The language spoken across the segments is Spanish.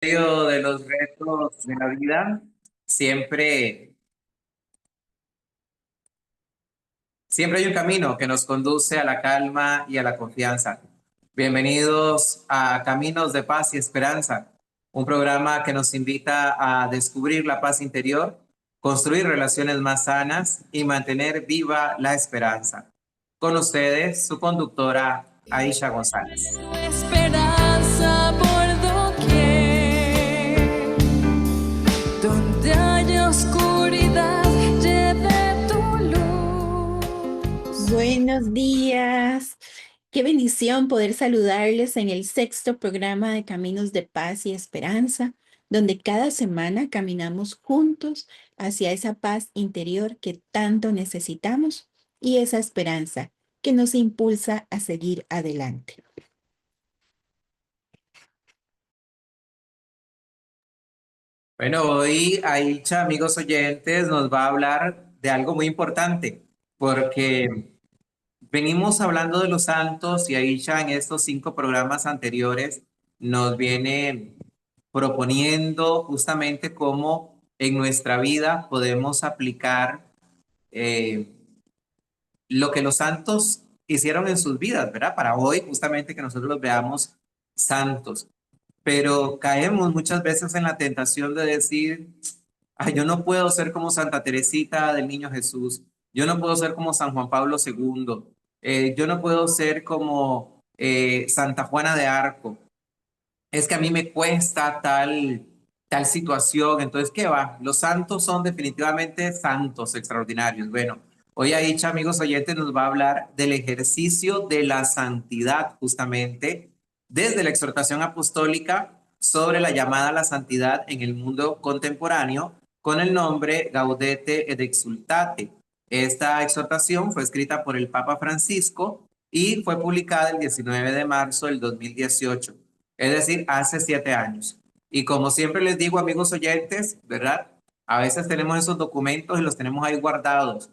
Medio de los retos de la vida, siempre, siempre hay un camino que nos conduce a la calma y a la confianza. Bienvenidos a Caminos de Paz y Esperanza, un programa que nos invita a descubrir la paz interior, construir relaciones más sanas y mantener viva la esperanza. Con ustedes, su conductora, Aisha González. Esperanza por doquier, donde haya oscuridad, lleve tu luz. Buenos días. Qué bendición poder saludarles en el sexto programa de Caminos de Paz y Esperanza, donde cada semana caminamos juntos hacia esa paz interior que tanto necesitamos y esa esperanza que nos impulsa a seguir adelante. Bueno, hoy Aicha, amigos oyentes, nos va a hablar de algo muy importante, porque venimos hablando de los santos y Aicha en estos 5 programas anteriores nos viene proponiendo justamente cómo en nuestra vida podemos aplicar eh, lo que los santos hicieron en sus vidas, ¿verdad? Para hoy justamente que nosotros los veamos santos. Pero caemos muchas veces en la tentación de decir, ay, yo no puedo ser como Santa Teresita del Niño Jesús, yo no puedo ser como San Juan Pablo II, yo no puedo ser como Santa Juana de Arco, es que a mí me cuesta tal situación, entonces, ¿qué va? Los santos son definitivamente santos extraordinarios. Bueno, hoy Aicha, amigos oyentes, nos va a hablar del ejercicio de la santidad, justamente, desde la exhortación apostólica sobre la llamada a la santidad en el mundo contemporáneo, con el nombre Gaudete et Exsultate. Esta exhortación fue escrita por el Papa Francisco y fue publicada el 19 de marzo del 2018, es decir, hace 7 años. Y como siempre les digo, amigos oyentes, ¿verdad? A veces tenemos esos documentos y los tenemos ahí guardados.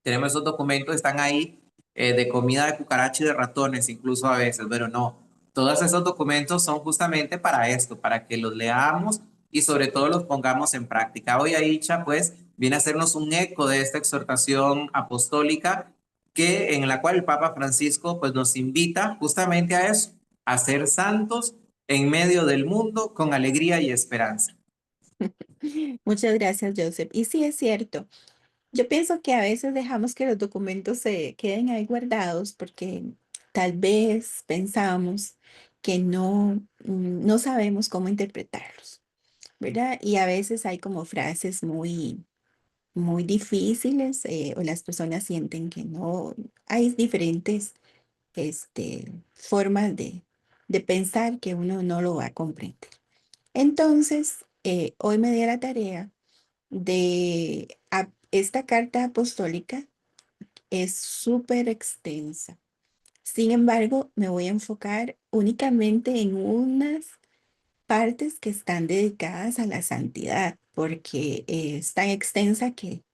Tenemos esos documentos, están ahí de comida de cucaracha y de ratones, incluso a veces, pero no. Todos esos documentos son justamente para esto, para que los leamos y sobre todo los pongamos en práctica. Hoy Aicha, pues, viene a hacernos un eco de esta exhortación apostólica en la cual el Papa Francisco, pues, nos invita justamente a eso, a ser santos en medio del mundo con alegría y esperanza. Muchas gracias, Joseph. Y sí es cierto. Yo pienso que a veces dejamos que los documentos se queden ahí guardados porque tal vez pensamos que no sabemos cómo interpretarlos, ¿verdad? Y a veces hay como frases muy difíciles, o las personas sienten que no, hay diferentes formas de pensar que uno no lo va a comprender. Entonces, hoy me di a la tarea esta carta apostólica es súper extensa. Sin embargo, me voy a enfocar únicamente en unas partes que están dedicadas a la santidad, porque es tan extensa que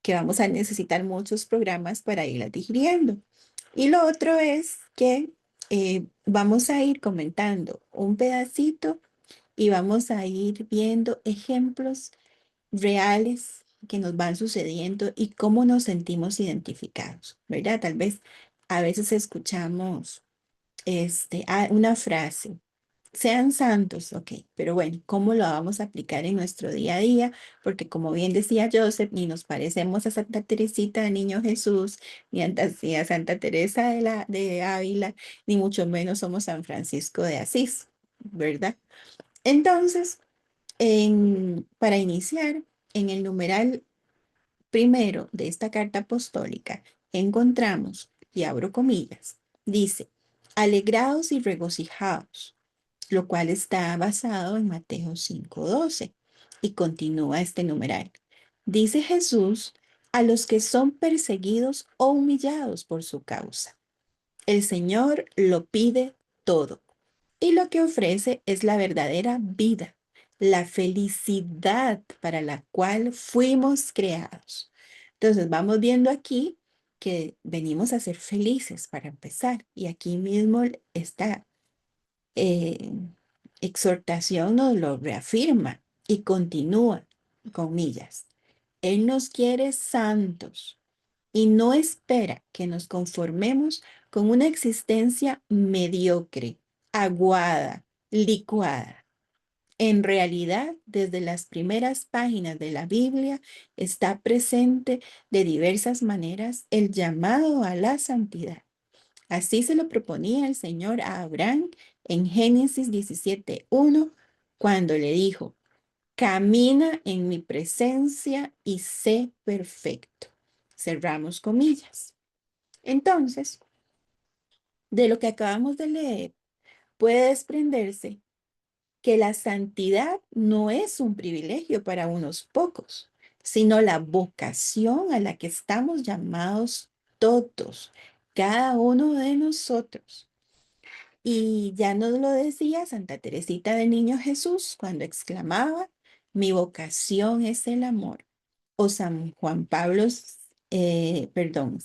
vamos a necesitar muchos programas para irla digiriendo. Y lo otro es que vamos a ir comentando un pedacito y vamos a ir viendo ejemplos reales que nos van sucediendo y cómo nos sentimos identificados, ¿verdad? Tal vez a veces escuchamos una frase, sean santos, ok, pero bueno, ¿cómo lo vamos a aplicar en nuestro día a día? Porque como bien decía Joseph, ni nos parecemos a Santa Teresita del Niño Jesús, ni a Santa Teresa de Ávila, ni mucho menos somos San Francisco de Asís, ¿verdad? Entonces, para iniciar, en el numeral primero de esta carta apostólica, encontramos, y abro comillas, dice, alegraos y regocijaos, lo cual está basado en Mateo 5:12, y continúa este numeral. Dice Jesús a los que son perseguidos o humillados por su causa. El Señor lo pide todo y lo que ofrece es la verdadera vida, la felicidad para la cual fuimos creados. Entonces vamos viendo aquí que venimos a ser felices para empezar y aquí mismo está eh, exhortación nos lo reafirma y continúa, comillas. Él nos quiere santos y no espera que nos conformemos con una existencia mediocre, aguada, licuada. En realidad, desde las primeras páginas de la Biblia está presente de diversas maneras el llamado a la santidad. Así se lo proponía el Señor a Abraham en Génesis 17:1, cuando le dijo, camina en mi presencia y sé perfecto. Cerramos comillas. Entonces, de lo que acabamos de leer, puede desprenderse que la santidad no es un privilegio para unos pocos, sino la vocación a la que estamos llamados todos, cada uno de nosotros. Y ya nos lo decía Santa Teresita del Niño Jesús cuando exclamaba, mi vocación es el amor. O San Juan Pablo,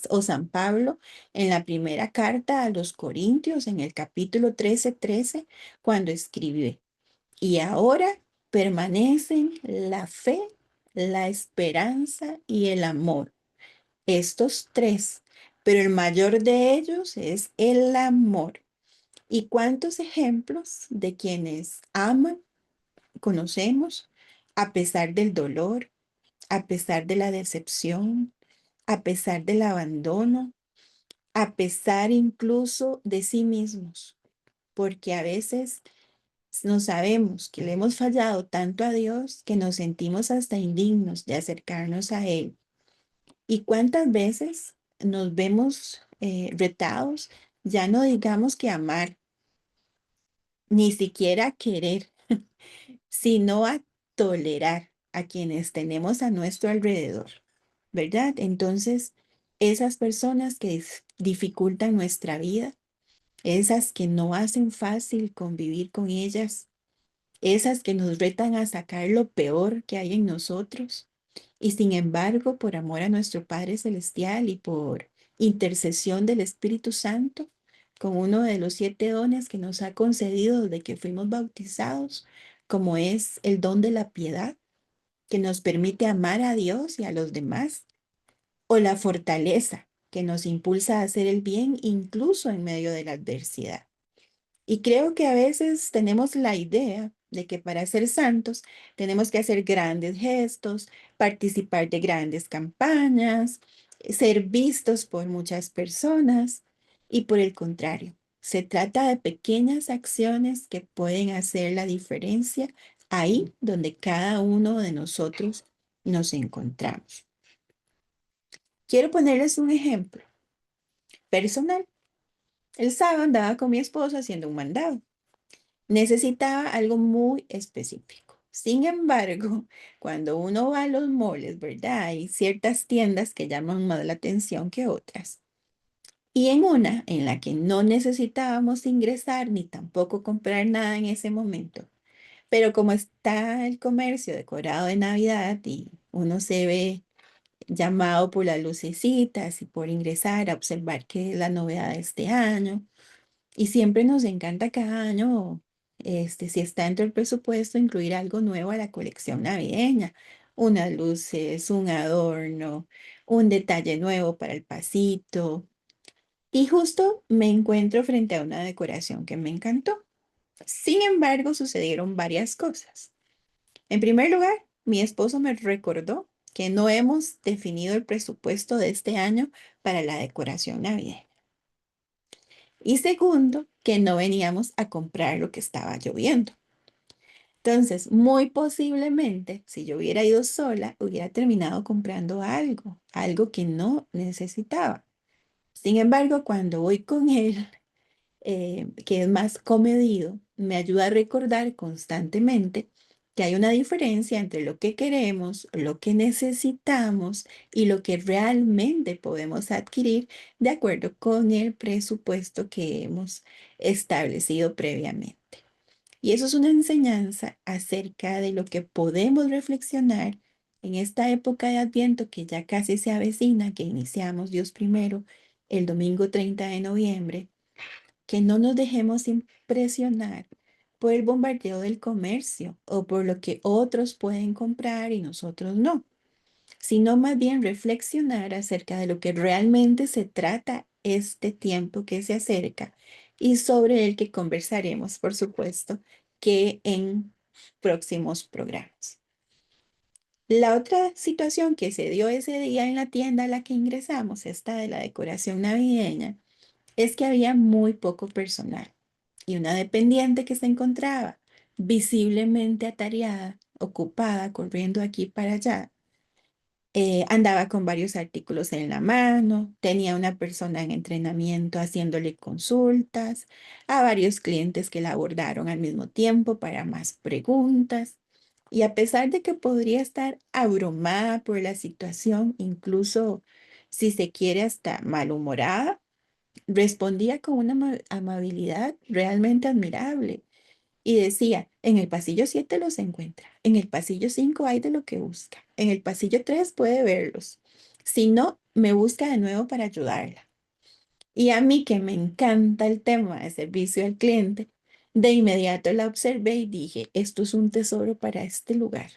o San Pablo en la primera carta a los Corintios, en el capítulo 13:13, cuando escribe, y ahora permanecen la fe, la esperanza y el amor. Estos tres, pero el mayor de ellos es el amor. ¿Y cuántos ejemplos de quienes aman conocemos a pesar del dolor, a pesar de la decepción, a pesar del abandono, a pesar incluso de sí mismos? Porque a veces no sabemos que le hemos fallado tanto a Dios que nos sentimos hasta indignos de acercarnos a Él. ¿Y cuántas veces nos vemos retados, ya no digamos que amar, ni siquiera querer, sino a tolerar a quienes tenemos a nuestro alrededor, ¿verdad? Entonces, esas personas que dificultan nuestra vida, esas que no hacen fácil convivir con ellas, esas que nos retan a sacar lo peor que hay en nosotros, y sin embargo, por amor a nuestro Padre Celestial y por intercesión del Espíritu Santo, con uno de los 7 dones que nos ha concedido desde que fuimos bautizados, como es el don de la piedad, que nos permite amar a Dios y a los demás, o la fortaleza, que nos impulsa a hacer el bien incluso en medio de la adversidad. Y creo que a veces tenemos la idea de que para ser santos tenemos que hacer grandes gestos, participar de grandes campañas, ser vistos por muchas personas. Y por el contrario, se trata de pequeñas acciones que pueden hacer la diferencia ahí donde cada uno de nosotros nos encontramos. Quiero ponerles un ejemplo personal. El sábado andaba con mi esposo haciendo un mandado. Necesitaba algo muy específico. Sin embargo, cuando uno va a los moles, ¿verdad? Hay ciertas tiendas que llaman más la atención que otras. Y en una en la que no necesitábamos ingresar ni tampoco comprar nada en ese momento. Pero como está el comercio decorado de Navidad y uno se ve llamado por las lucecitas y por ingresar a observar qué es la novedad de este año, y siempre nos encanta cada año, si está dentro del presupuesto, incluir algo nuevo a la colección navideña, unas luces, un adorno, un detalle nuevo para el pasito. Y justo me encuentro frente a una decoración que me encantó. Sin embargo, sucedieron varias cosas. En primer lugar, mi esposo me recordó que no hemos definido el presupuesto de este año para la decoración navideña. Y segundo, que no veníamos a comprar lo que estaba lloviendo. Entonces, muy posiblemente, si yo hubiera ido sola, hubiera terminado comprando algo, algo que no necesitaba. Sin embargo, cuando voy con él, que es más comedido, me ayuda a recordar constantemente que hay una diferencia entre lo que queremos, lo que necesitamos y lo que realmente podemos adquirir de acuerdo con el presupuesto que hemos establecido previamente. Y eso es una enseñanza acerca de lo que podemos reflexionar en esta época de Adviento que ya casi se avecina, que iniciamos Dios primero el domingo 30 de noviembre, que no nos dejemos impresionar por el bombardeo del comercio o por lo que otros pueden comprar y nosotros no, sino más bien reflexionar acerca de lo que realmente se trata este tiempo que se acerca y sobre el que conversaremos, por supuesto, que en próximos programas. La otra situación que se dio ese día en la tienda a la que ingresamos, esta de la decoración navideña, es que había muy poco personal y una dependiente que se encontraba visiblemente atareada, ocupada, corriendo aquí para allá, andaba con varios artículos en la mano, tenía una persona en entrenamiento haciéndole consultas, a varios clientes que la abordaron al mismo tiempo para más preguntas. Y a pesar de que podría estar abrumada por la situación, incluso si se quiere hasta malhumorada, respondía con una amabilidad realmente admirable y decía, en el pasillo 7 los encuentra, en el pasillo 5 hay de lo que busca, en el pasillo 3 puede verlos, si no, me busca de nuevo para ayudarla. Y a mí que me encanta el tema de servicio al cliente, de inmediato la observé y dije, esto es un tesoro para este lugar.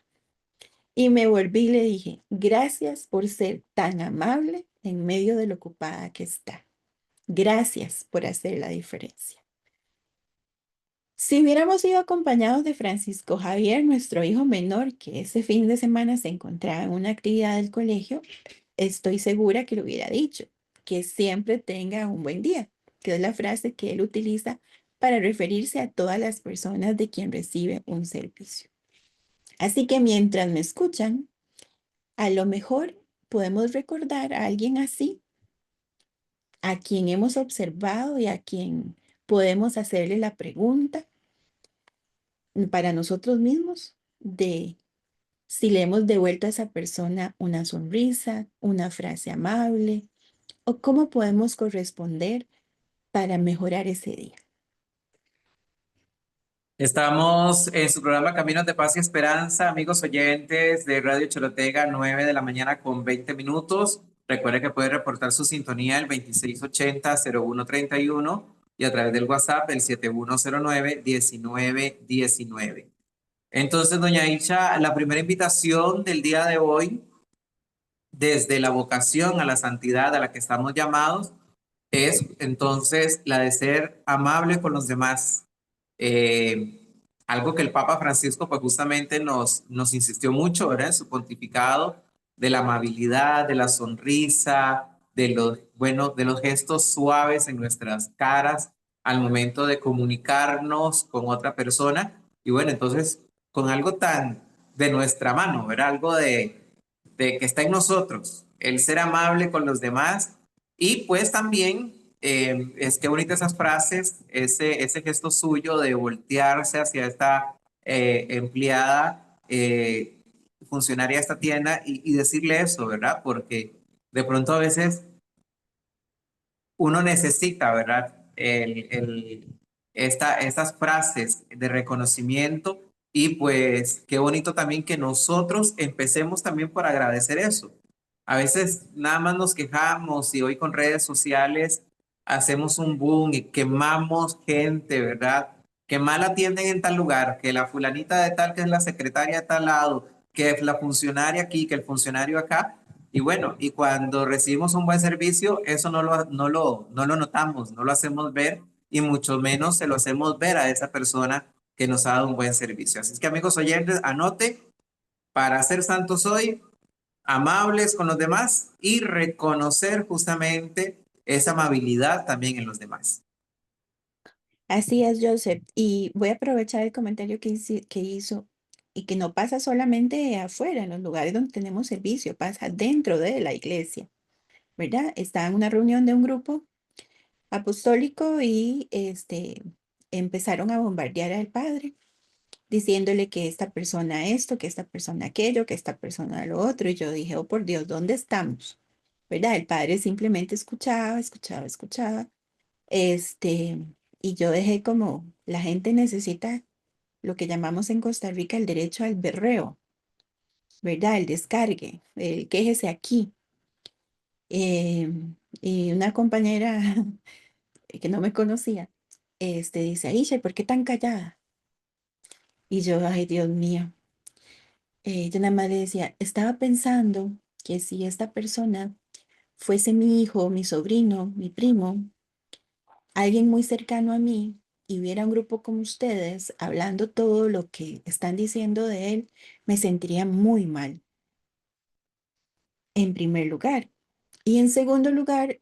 Y me volví y le dije, gracias por ser tan amable en medio de lo ocupada que está. Gracias por hacer la diferencia. Si hubiéramos ido acompañados de Francisco Javier, nuestro hijo menor, que ese fin de semana se encontraba en una actividad del colegio, estoy segura que lo hubiera dicho, que siempre tenga un buen día, que es la frase que él utiliza para referirse a todas las personas de quien recibe un servicio. Así que mientras me escuchan, a lo mejor podemos recordar a alguien así, a quien hemos observado y a quien podemos hacerle la pregunta para nosotros mismos de si le hemos devuelto a esa persona una sonrisa, una frase amable o cómo podemos corresponder para mejorar ese día. Estamos en su programa Caminos de Paz y Esperanza, amigos oyentes de Radio Chorotega, 9 de la mañana con 20 minutos. Recuerde que puede reportar su sintonía el 2680-0131 y a través del WhatsApp el 7109-1919. Entonces, doña Isha, la primera invitación del día de hoy, desde la vocación a la santidad a la que estamos llamados, es entonces la de ser amable con los demás. Eh, Algo que el Papa Francisco pues justamente nos insistió mucho, ¿verdad? En su pontificado de la amabilidad, de la sonrisa, de los, bueno, de los gestos suaves en nuestras caras al momento de comunicarnos con otra persona. Y bueno, entonces con algo tan de nuestra mano, ¿verdad? Algo de que está en nosotros, el ser amable con los demás y pues también es que bonita esas frases, ese gesto suyo de voltearse hacia esta empleada, funcionaria de esta tienda y decirle eso, ¿verdad? Porque de pronto a veces uno necesita, ¿verdad? Estas frases de reconocimiento y pues qué bonito también que nosotros empecemos también por agradecer eso. A veces nada más nos quejamos y hoy con redes sociales hacemos un boom y quemamos gente, ¿verdad? Que mal atienden en tal lugar, que la fulanita de tal que es la secretaria de tal lado, que es la funcionaria aquí, que el funcionario acá. Y bueno, y cuando recibimos un buen servicio, eso no lo notamos, no lo hacemos ver y mucho menos se lo hacemos ver a esa persona que nos ha dado un buen servicio. Así es que amigos oyentes, anote, para ser santos hoy, amables con los demás y reconocer justamente esa amabilidad también en los demás. Así es, Joseph. Y voy a aprovechar el comentario que hizo y que no pasa solamente afuera, en los lugares donde tenemos servicio, pasa dentro de la iglesia, ¿verdad? Estaba en una reunión de un grupo apostólico y empezaron a bombardear al padre, diciéndole que esta persona esto, que esta persona aquello, que esta persona lo otro. Y yo dije, oh por Dios, ¿dónde estamos? ¿Verdad? El padre simplemente escuchaba, escuchaba, escuchaba. Este, y yo dejé como, la gente necesita lo que llamamos en Costa Rica el derecho al berreo, ¿verdad? El descargue, el quéjese aquí. Y una compañera que no me conocía, dice, Aisha, ¿por qué tan callada? Y yo, ay, Dios mío. Yo nada más le decía, estaba pensando que si esta persona fuese mi hijo, mi sobrino, mi primo, alguien muy cercano a mí, y viera un grupo como ustedes hablando todo lo que están diciendo de él, me sentiría muy mal, en primer lugar. Y en segundo lugar,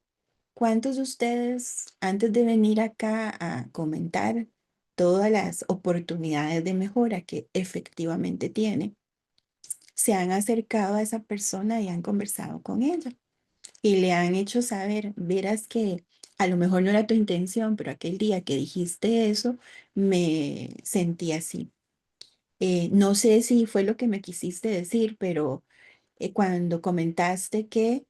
¿cuántos de ustedes, antes de venir acá a comentar todas las oportunidades de mejora que efectivamente tiene, se han acercado a esa persona y han conversado con ella y le han hecho saber, verás que a lo mejor no era tu intención, pero aquel día que dijiste eso, me sentí así? No sé si fue lo que me quisiste decir, pero cuando comentaste que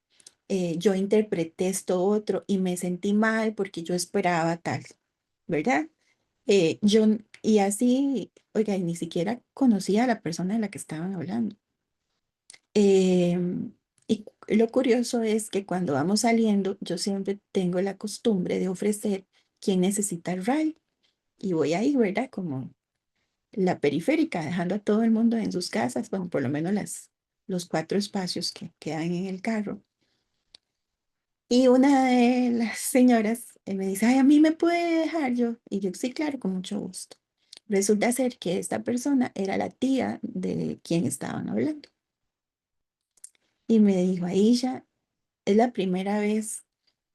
yo interpreté esto otro y me sentí mal porque yo esperaba tal, ¿verdad? Yo, y así, oiga, y ni siquiera conocía a la persona de la que estaban hablando. Y lo curioso es que cuando vamos saliendo, yo siempre tengo la costumbre de ofrecer quien necesita el ride. Y voy ahí, ¿verdad? Como la periférica, dejando a todo el mundo en sus casas, bueno, por lo menos los 4 espacios que quedan en el carro. Y una de las señoras me dice, ay, a mí me puede dejar yo. Y yo, sí, claro, con mucho gusto. Resulta ser que esta persona era la tía de quien estaban hablando. Y me dijo, Aisha, es la primera vez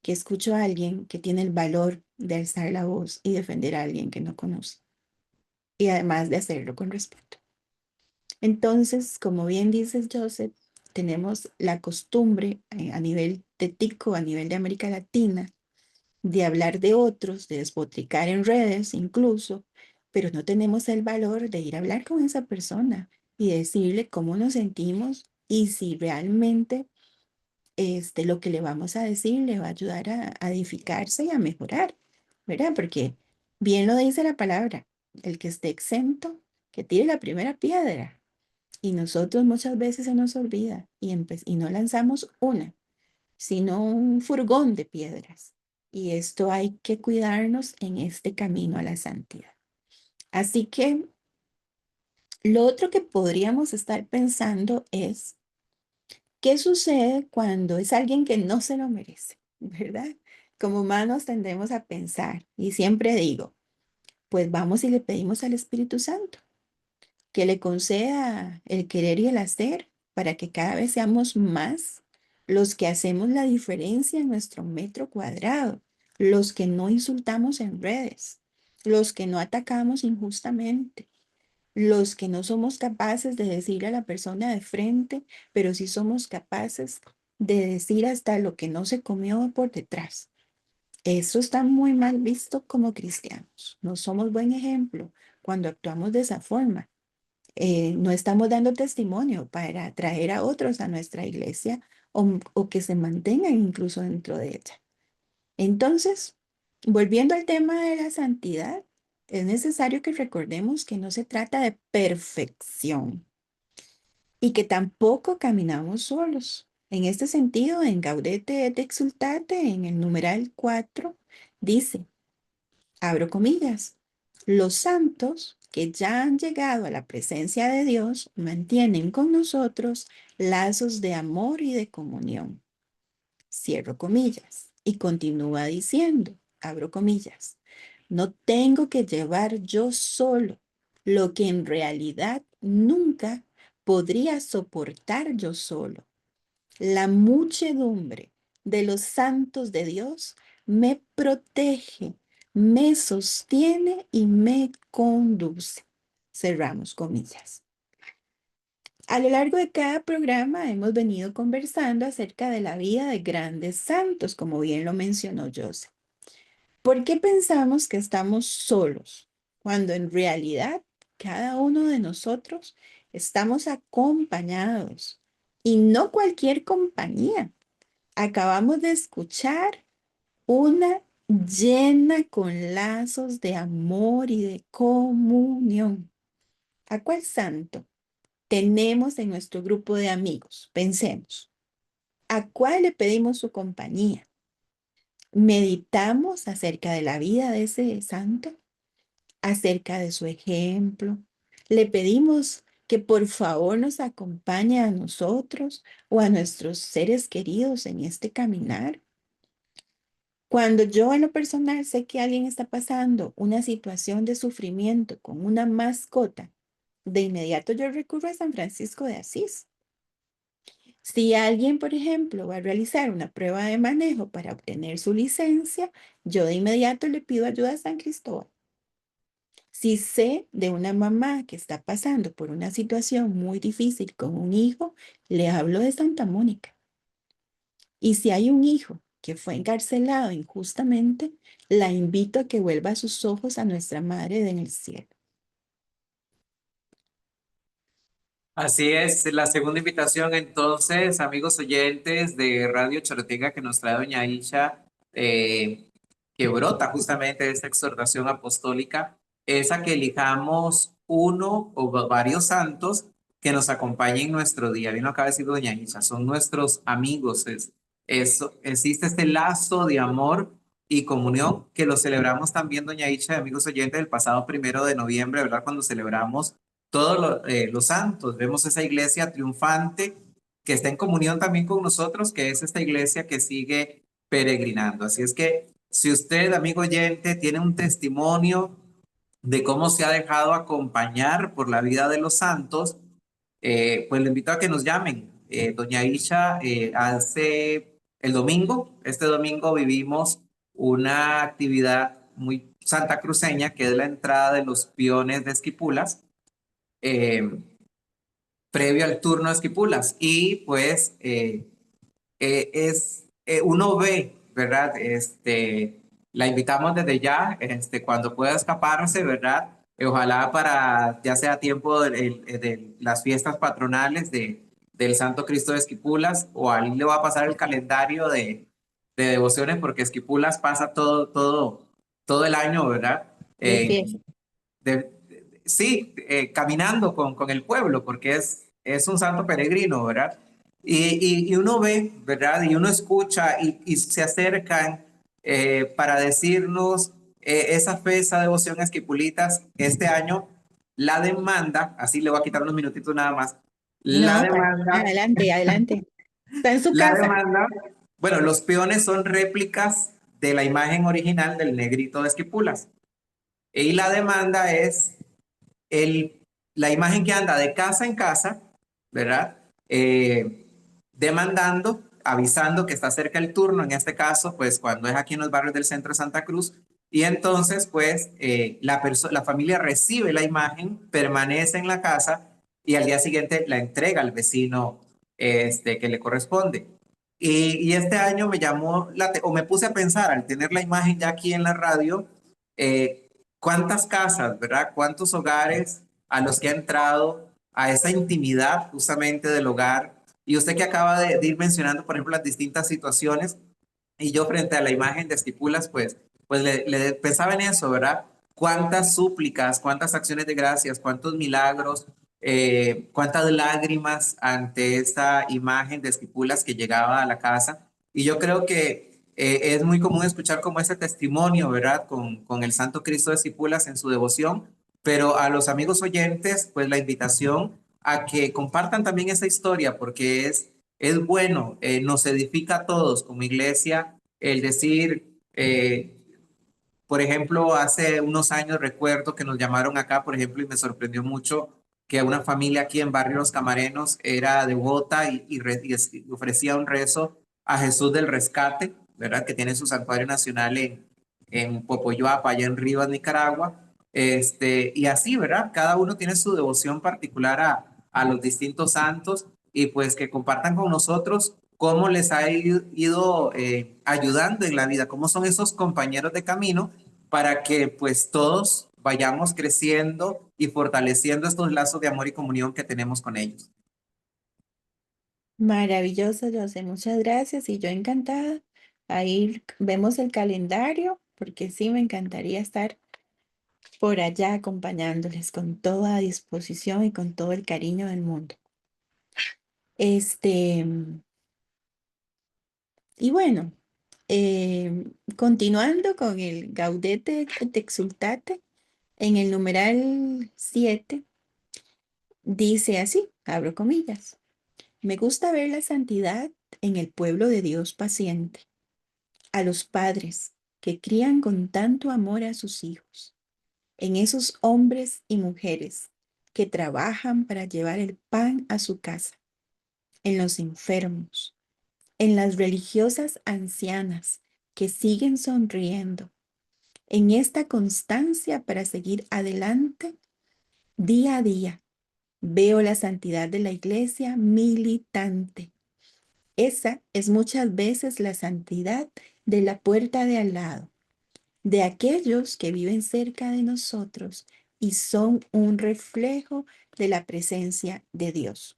que escucho a alguien que tiene el valor de alzar la voz y defender a alguien que no conoce. Y además de hacerlo con respeto. Entonces, como bien dices, Joseph, tenemos la costumbre a nivel de Tico, a nivel de América Latina, de hablar de otros, de despotricar en redes incluso, pero no tenemos el valor de ir a hablar con esa persona y decirle cómo nos sentimos y si realmente lo que le vamos a decir le va a ayudar a edificarse y a mejorar, ¿verdad? Porque bien lo dice la palabra, el que esté exento, que tire la primera piedra. Y nosotros muchas veces se nos olvida y no lanzamos una, sino un furgón de piedras. Y esto hay que cuidarnos en este camino a la santidad. Así que lo otro que podríamos estar pensando es, ¿qué sucede cuando es alguien que no se lo merece? ¿Verdad? Como humanos tendemos a pensar, y siempre digo, pues vamos y le pedimos al Espíritu Santo que le conceda el querer y el hacer para que cada vez seamos más los que hacemos la diferencia en nuestro metro cuadrado, los que no insultamos en redes, los que no atacamos injustamente, los que no somos capaces de decirle a la persona de frente, pero sí somos capaces de decir hasta lo que no se comió por detrás. Eso está muy mal visto como cristianos. No somos buen ejemplo cuando actuamos de esa forma. No estamos dando testimonio para atraer a otros a nuestra iglesia o que se mantengan incluso dentro de ella. Entonces, volviendo al tema de la santidad, es necesario que recordemos que no se trata de perfección y que tampoco caminamos solos. En este sentido, en Gaudete et Exultate, en el numeral 4, dice, abro comillas, los santos que ya han llegado a la presencia de Dios mantienen con nosotros lazos de amor y de comunión. Cierro comillas. Y continúa diciendo, abro comillas, no tengo que llevar yo solo lo que en realidad nunca podría soportar yo solo. La muchedumbre de los santos de Dios me protege, me sostiene y me conduce. Cerramos comillas. A lo largo de cada programa hemos venido conversando acerca de la vida de grandes santos, como bien lo mencionó Joseph. ¿Por qué pensamos que estamos solos cuando en realidad cada uno de nosotros estamos acompañados? Y no cualquier compañía. Acabamos de escuchar una llena con lazos de amor y de comunión. ¿A cuál santo tenemos en nuestro grupo de amigos? Pensemos. ¿A cuál le pedimos su compañía? ¿Meditamos acerca de la vida de ese santo? ¿Acerca de su ejemplo? Le pedimos que por favor nos acompañe a nosotros o a nuestros seres queridos en este caminar. Cuando yo en lo personal sé que alguien está pasando una situación de sufrimiento con una mascota, de inmediato yo recurro a San Francisco de Asís. Si alguien, por ejemplo, va a realizar una prueba de manejo para obtener su licencia, yo de inmediato le pido ayuda a San Cristóbal. Si sé de una mamá que está pasando por una situación muy difícil con un hijo, le hablo de Santa Mónica. Y si hay un hijo que fue encarcelado injustamente, la invito a que vuelva sus ojos a nuestra Madre en el cielo. Así es, la segunda invitación entonces, amigos oyentes de Radio Chorotinga que nos trae doña Isha, que brota justamente de esta exhortación apostólica, es a que elijamos uno o varios santos que nos acompañen en nuestro día. Bien lo acaba de decir doña Isha, son nuestros amigos, existe este lazo de amor y comunión que lo celebramos también, doña Isha, amigos oyentes, el pasado 1 de noviembre, ¿verdad? Cuando celebramos todos los santos. Vemos esa iglesia triunfante que está en comunión también con nosotros, que es esta iglesia que sigue peregrinando. Así es que si usted, amigo oyente, tiene un testimonio de cómo se ha dejado acompañar por la vida de los santos, pues le invito a que nos llamen. Doña Isha, hace el domingo, este domingo vivimos una actividad muy santacruceña, que es la entrada de los peones de Esquipulas, eh, previo al turno de Esquipulas. Y pues uno ve, ¿verdad? La invitamos desde ya, cuando pueda escaparse, ¿verdad? Ojalá para ya sea tiempo de las fiestas patronales del Santo Cristo de Esquipulas, o ahí le va a pasar el calendario de devociones, porque Esquipulas pasa todo el año, ¿verdad? De Eh, fiesta. sí, caminando con el pueblo, porque es un santo peregrino, ¿verdad? Y uno ve, ¿verdad? Y uno escucha y se acercan para decirnos esa fe, esa devoción a Esquipulitas. Este año la demanda, así le voy a quitar unos minutitos nada más, la No, demanda, adelante, adelante. Está en su la casa. demanda, bueno, los peones son réplicas de la imagen original del negrito de Esquipulas. Y la demanda es el, la imagen que anda de casa en casa, ¿verdad? Demandando, avisando que está cerca el turno, en este caso, pues cuando es aquí en los barrios del centro de Santa Cruz, y entonces, pues, la familia recibe la imagen, permanece en la casa y al día siguiente la entrega al vecino que le corresponde. Y este año me llamó, o me puse a pensar, al tener la imagen ya aquí en la radio, cuántas casas, ¿verdad? Cuántos hogares a los que ha entrado a esa intimidad justamente del hogar. Y usted que acaba de ir mencionando, por ejemplo, las distintas situaciones, y yo frente a la imagen de Esquipulas, pues le pensaba en eso, ¿verdad? Cuántas súplicas, cuántas acciones de gracias, cuántos milagros, cuántas lágrimas ante esta imagen de Esquipulas que llegaba a la casa. Y yo creo que es muy común escuchar como ese testimonio, ¿verdad? Con el Santo Cristo de Esquipulas en su devoción, pero a los amigos oyentes, pues la invitación a que compartan también esa historia, porque es bueno, nos edifica a todos como iglesia el decir, por ejemplo, hace unos años recuerdo que nos llamaron acá, por ejemplo, y me sorprendió mucho que una familia aquí en Barrio Los Camarenos era devota y ofrecía un rezo a Jesús del Rescate, ¿verdad? Que tiene su santuario nacional en Popoyoapa, allá en Rivas, Nicaragua. Y así, ¿verdad? Cada uno tiene su devoción particular a los distintos santos, y pues que compartan con nosotros cómo les ha ido ayudando en la vida, cómo son esos compañeros de camino, para que pues todos vayamos creciendo y fortaleciendo estos lazos de amor y comunión que tenemos con ellos. Maravilloso, José. Muchas gracias. Y yo encantada. Ahí vemos el calendario, porque sí, me encantaría estar por allá acompañándoles con toda disposición y con todo el cariño del mundo. Este, y bueno, continuando con el Gaudete et Exsultate, en el numeral 7 Dice así, abro comillas, me gusta ver la santidad en el pueblo de Dios paciente, a los padres que crían con tanto amor a sus hijos, en esos hombres y mujeres que trabajan para llevar el pan a su casa, en los enfermos, en las religiosas ancianas que siguen sonriendo, en esta constancia para seguir adelante día a día. Veo la santidad de la iglesia militante. Esa es muchas veces la santidad de la puerta de al lado, de aquellos que viven cerca de nosotros y son un reflejo de la presencia de Dios.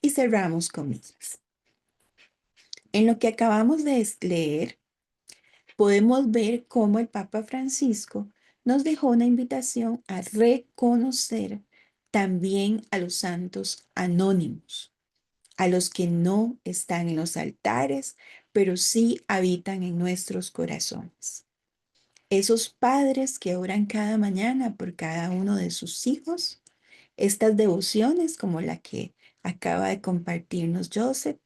Y cerramos comillas. En lo que acabamos de leer, podemos ver cómo el Papa Francisco nos dejó una invitación a reconocer también a los santos anónimos, a los que no están en los altares, pero sí habitan en nuestros corazones. Esos padres que oran cada mañana por cada uno de sus hijos, estas devociones como la que acaba de compartirnos Joseph,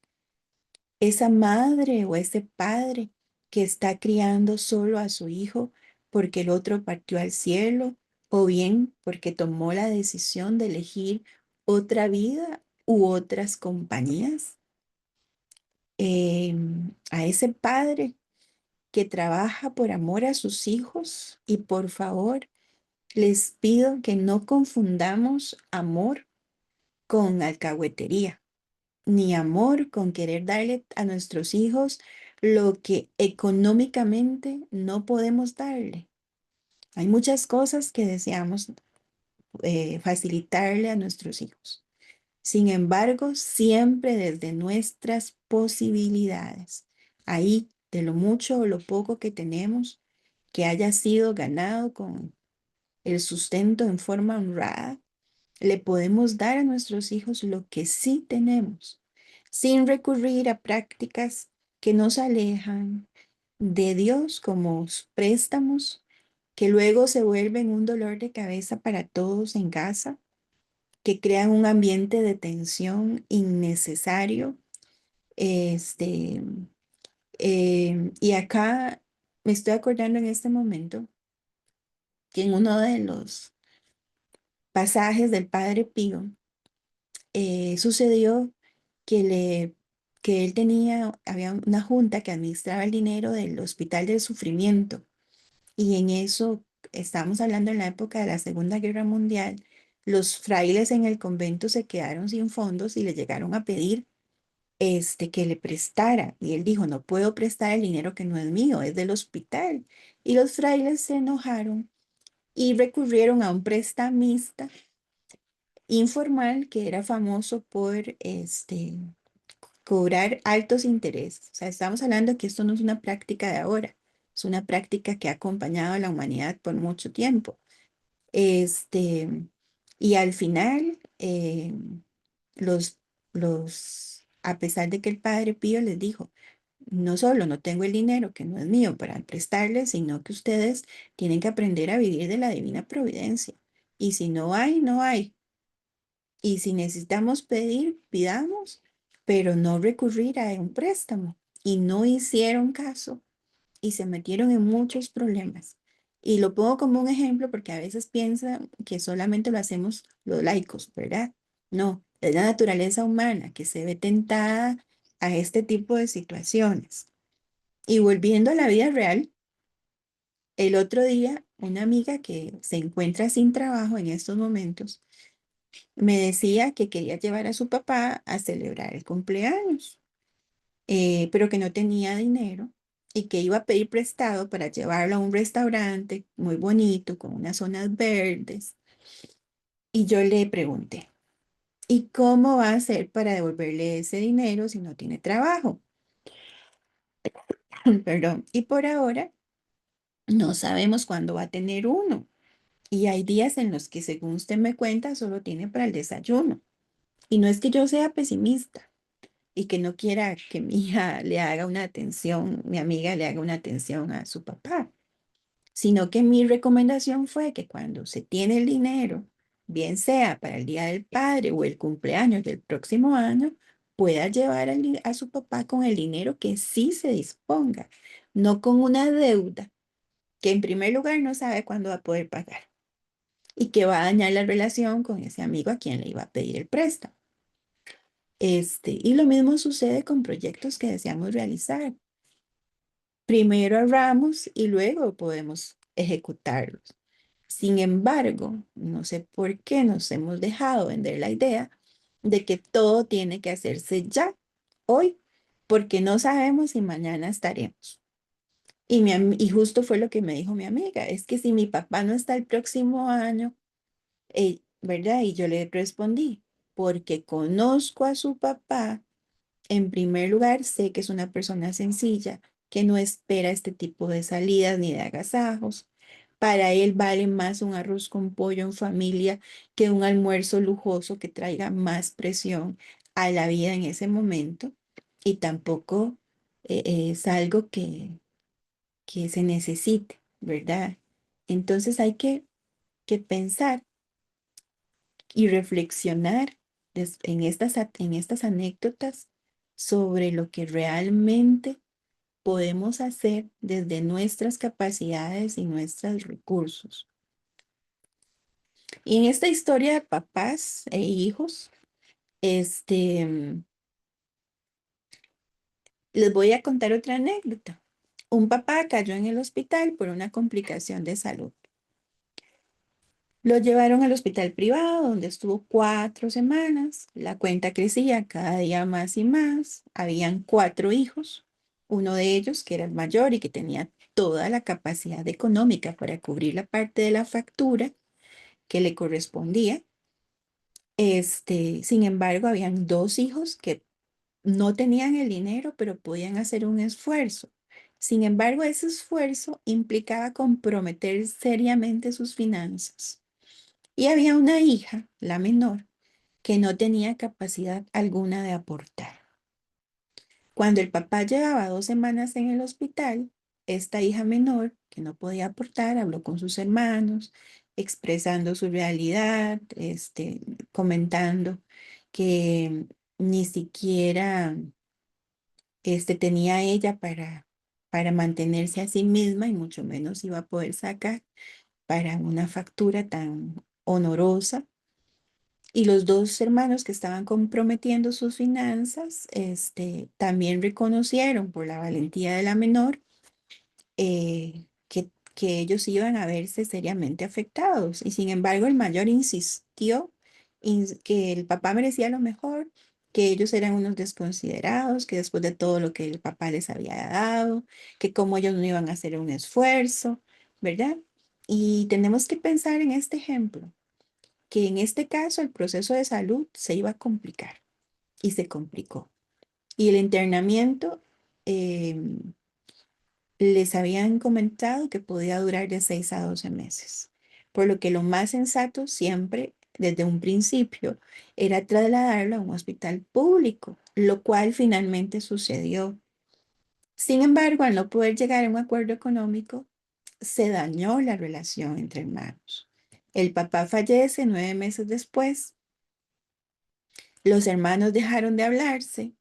esa madre o ese padre que está criando solo a su hijo porque el otro partió al cielo, o bien porque tomó la decisión de elegir otra vida u otras compañías. A ese padre que trabaja por amor a sus hijos, y por favor, les pido que no confundamos amor con alcahuetería, ni amor con querer darle a nuestros hijos lo que económicamente no podemos darle. Hay muchas cosas que deseamos facilitarle a nuestros hijos. Sin embargo, siempre desde nuestras posibilidades. Ahí, de lo mucho o lo poco que tenemos, que haya sido ganado con el sustento en forma honrada, le podemos dar a nuestros hijos lo que sí tenemos, sin recurrir a prácticas que nos alejan de Dios, como préstamos que luego se vuelven un dolor de cabeza para todos en casa, que crean un ambiente de tensión innecesario. Este, y acá me estoy acordando en este momento que en uno de los pasajes del Padre Pío sucedió que, que él tenía, había una junta que administraba el dinero del Hospital del Sufrimiento, y en eso estamos hablando en la época de la Segunda Guerra Mundial. Los frailes en el convento se quedaron sin fondos y le llegaron a pedir que le prestara. Y él dijo, no puedo prestar el dinero que no es mío, es del hospital. Y los frailes se enojaron y recurrieron a un prestamista informal que era famoso por cobrar altos intereses. O sea, estamos hablando que esto no es una práctica de ahora, es una práctica que ha acompañado a la humanidad por mucho tiempo. Este, y al final, los, a pesar de que el Padre Pío les dijo, no solo no tengo el dinero que no es mío para prestarles, sino que ustedes tienen que aprender a vivir de la divina providencia. Y si no hay, no hay. Y si necesitamos pedir, pidamos, pero no recurrir a un préstamo. Y no hicieron caso y se metieron en muchos problemas. Y lo pongo como un ejemplo porque a veces piensan que solamente lo hacemos los laicos, ¿verdad? No, es la naturaleza humana que se ve tentada a este tipo de situaciones. Y volviendo a la vida real, el otro día una amiga que se encuentra sin trabajo en estos momentos me decía que quería llevar a su papá a celebrar el cumpleaños, pero que no tenía dinero y que iba a pedir prestado para llevarlo a un restaurante muy bonito con unas zonas verdes. Y yo le pregunté, ¿y cómo va a hacer para devolverle ese dinero si no tiene trabajo? Perdón. Y por ahora no sabemos cuándo va a tener uno. Y hay días en los que, según usted me cuenta, solo tiene para el desayuno. Y no es que yo sea pesimista y que no quiera que mi hija le haga una atención, mi amiga le haga una atención a su papá, sino que mi recomendación fue que cuando se tiene el dinero bien sea para el Día del Padre o el cumpleaños del próximo año, pueda llevar a su papá con el dinero que sí se disponga, no con una deuda que en primer lugar no sabe cuándo va a poder pagar y que va a dañar la relación con ese amigo a quien le iba a pedir el préstamo. Y lo mismo sucede con proyectos que deseamos realizar. Primero ahorramos y luego podemos ejecutarlos. Sin embargo, no sé por qué nos hemos dejado vender la idea de que todo tiene que hacerse ya, hoy, porque no sabemos si mañana estaremos. Y justo fue lo que me dijo mi amiga, es que si mi papá no está el próximo año, ¿verdad? Y yo le respondí, porque conozco a su papá. En primer lugar, sé que es una persona sencilla, que no espera este tipo de salidas ni de agasajos. Para él vale más un arroz con pollo en familia que un almuerzo lujoso que traiga más presión a la vida en ese momento. Y tampoco es algo que se necesite, ¿verdad? Entonces hay que pensar y reflexionar en estas anécdotas sobre lo que realmente podemos hacer desde nuestras capacidades y nuestros recursos. Y en esta historia de papás e hijos, este, les voy a contar otra anécdota. Un papá cayó en el hospital por una complicación de salud. Lo llevaron al hospital privado donde estuvo 4 semanas. La cuenta crecía cada día más y más. Habían 4 hijos. Uno de ellos, que era el mayor y que tenía toda la capacidad económica para cubrir la parte de la factura que le correspondía. Sin embargo, habían 2 hijos que no tenían el dinero, pero podían hacer un esfuerzo. Sin embargo, ese esfuerzo implicaba comprometer seriamente sus finanzas. Y había una hija, la menor, que no tenía capacidad alguna de aportar. Cuando el papá llevaba 2 semanas en el hospital, esta hija menor, que no podía aportar, habló con sus hermanos, expresando su realidad, comentando que ni siquiera tenía ella para mantenerse a sí misma y mucho menos iba a poder sacar para una factura tan honorosa. Y los 2 hermanos que estaban comprometiendo sus finanzas, también reconocieron por la valentía de la menor que ellos iban a verse seriamente afectados. Y sin embargo, el mayor insistió que el papá merecía lo mejor, que ellos eran unos desconsiderados, que después de todo lo que el papá les había dado, que como ellos no iban a hacer un esfuerzo, ¿verdad? Y tenemos que pensar en este ejemplo que en este caso el proceso de salud se iba a complicar y se complicó. Y el internamiento les habían comentado que podía durar de 6 a 12 meses, por lo que lo más sensato siempre, desde un principio, era trasladarlo a un hospital público, lo cual finalmente sucedió. Sin embargo, al no poder llegar a un acuerdo económico, se dañó la relación entre hermanos. El papá fallece 9 meses después. Los hermanos dejaron de hablarse,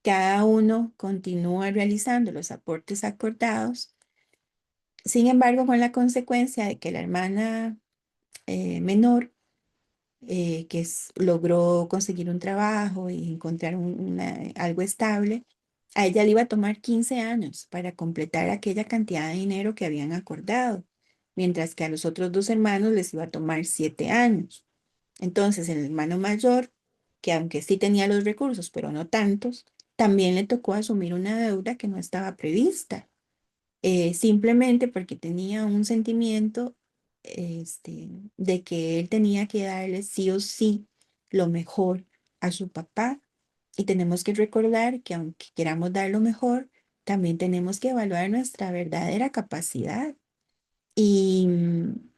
cada uno continúa realizando los aportes acordados, sin embargo, con la consecuencia de que la hermana menor, logró conseguir un trabajo y encontrar algo estable, a ella le iba a tomar 15 años para completar aquella cantidad de dinero que habían acordado, mientras que a los otros 2 hermanos les iba a tomar 7 años. Entonces, el hermano mayor, que aunque sí tenía los recursos, pero no tantos, también le tocó asumir una deuda que no estaba prevista, simplemente porque tenía un sentimiento, de que él tenía que darle sí o sí lo mejor a su papá. Y tenemos que recordar que aunque queramos dar lo mejor, también tenemos que evaluar nuestra verdadera capacidad. Y en